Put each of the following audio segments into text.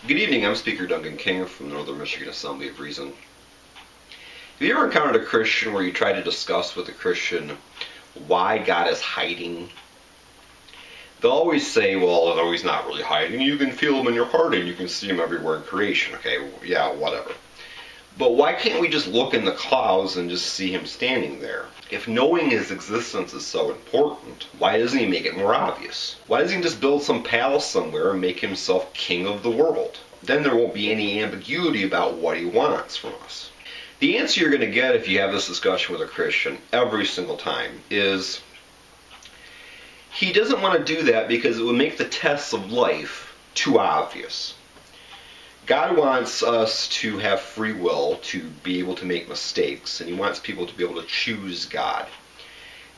Good evening, I'm Speaker Duncan King from the Northern Michigan Assembly of Reason. Have you ever encountered a Christian where you try to discuss with a Christian why God is hiding? They'll always say, well, no, he's not really hiding. You can feel him in your heart and you can see him everywhere in creation. Okay, yeah, whatever. But why can't we just look in the clouds and just see him standing there? If knowing his existence is so important, why doesn't he make it more obvious? Why doesn't he just build some palace somewhere and make himself king of the world? Then there won't be any ambiguity about what he wants from us. The answer you're going to get if you have this discussion with a Christian every single time is he doesn't want to do that because it would make the tests of life too obvious. God wants us to have free will, to be able to make mistakes, and he wants people to be able to choose God.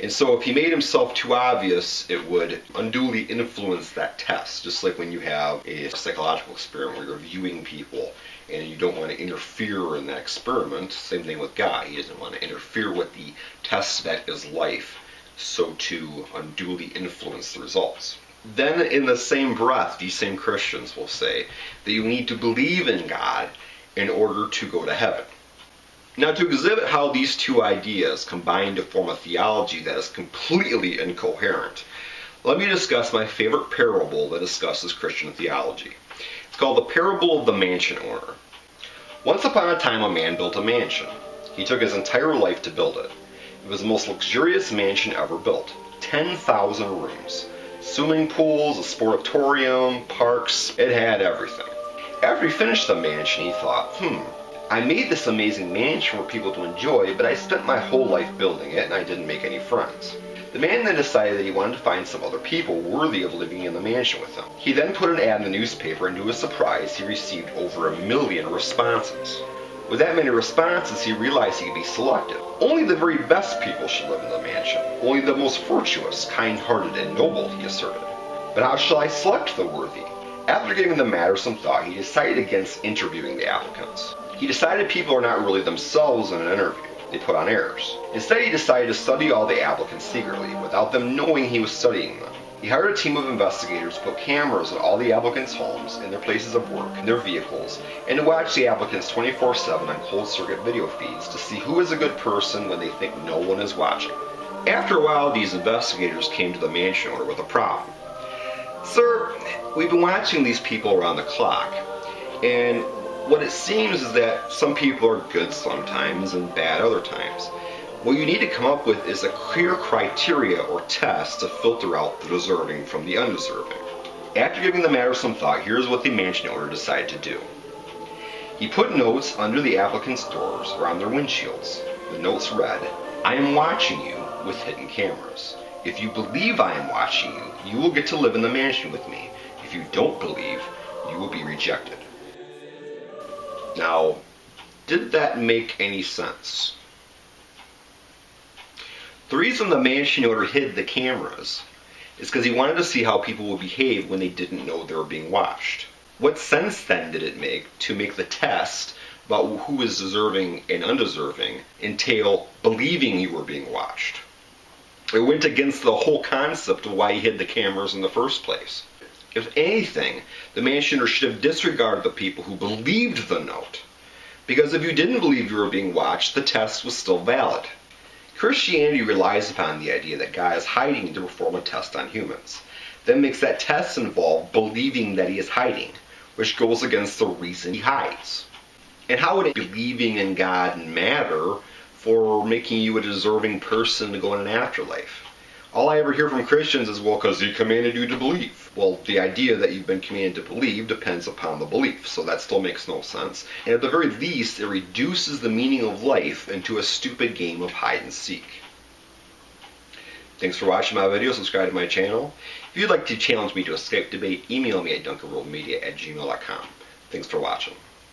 And so if he made himself too obvious, it would unduly influence that test, just like when you have a psychological experiment where you're viewing people and you don't want to interfere in that experiment. Same thing with God. He doesn't want to interfere with the test that is life, so to unduly influence the results. Then in the same breath, these same Christians will say that you need to believe in God in order to go to heaven. Now, to exhibit how these two ideas combine to form a theology that is completely incoherent, let me discuss my favorite parable that discusses Christian theology. It's called the parable of the mansion owner. Once upon a time, a man built a mansion. He took his entire life to build it. It was the most luxurious mansion ever built. 10,000 rooms. Swimming pools, a sportatorium, parks, it had everything. After he finished the mansion, he thought, I made this amazing mansion for people to enjoy, but I spent my whole life building it and I didn't make any friends. The man then decided that he wanted to find some other people worthy of living in the mansion with him. He then put an ad in the newspaper, and to his surprise, he received over 1 million responses. With that many responses, he realized he could be selective. Only the very best people should live in the mansion. Only the most virtuous, kind-hearted, and noble, he asserted. But how shall I select the worthy? After giving the matter some thought, he decided against interviewing the applicants. He decided people are not really themselves in an interview. They put on airs. Instead, he decided to study all the applicants secretly, without them knowing he was studying them. He hired a team of investigators to put cameras in all the applicants' homes, in their places of work, in their vehicles, and to watch the applicants 24/7 on closed-circuit video feeds to see who is a good person when they think no one is watching. After a while, these investigators came to the mansion owner with a problem. Sir, we've been watching these people around the clock, and what it seems is that some people are good sometimes and bad other times. What you need to come up with is a clear criteria or test to filter out the deserving from the undeserving. After giving the matter some thought, here's what the mansion owner decided to do. He put notes under the applicants' doors or on their windshields. The notes read, I am watching you with hidden cameras. If you believe I am watching you, you will get to live in the mansion with me. If you don't believe, you will be rejected. Now, did that make any sense? The reason the mansion owner hid the cameras is because he wanted to see how people would behave when they didn't know they were being watched. What sense then did it make to make the test about who is deserving and undeserving entail believing you were being watched? It went against the whole concept of why he hid the cameras in the first place. If anything, the mansion owner should have disregarded the people who believed the note. Because if you didn't believe you were being watched, the test was still valid. Christianity relies upon the idea that God is hiding to perform a test on humans. That makes that test involve believing that he is hiding, which goes against the reason he hides. And how would believing in God matter for making you a deserving person to go in an afterlife? All I ever hear from Christians is, well, because he commanded you to believe. Well, the idea that you've been commanded to believe depends upon the belief, so that still makes no sense. And at the very least, it reduces the meaning of life into a stupid game of hide and seek. Thanks for watching my video. Subscribe to my channel. If you'd like to challenge me to a Skype debate, email me at duncanworldmedia@gmail.com. Thanks for watching.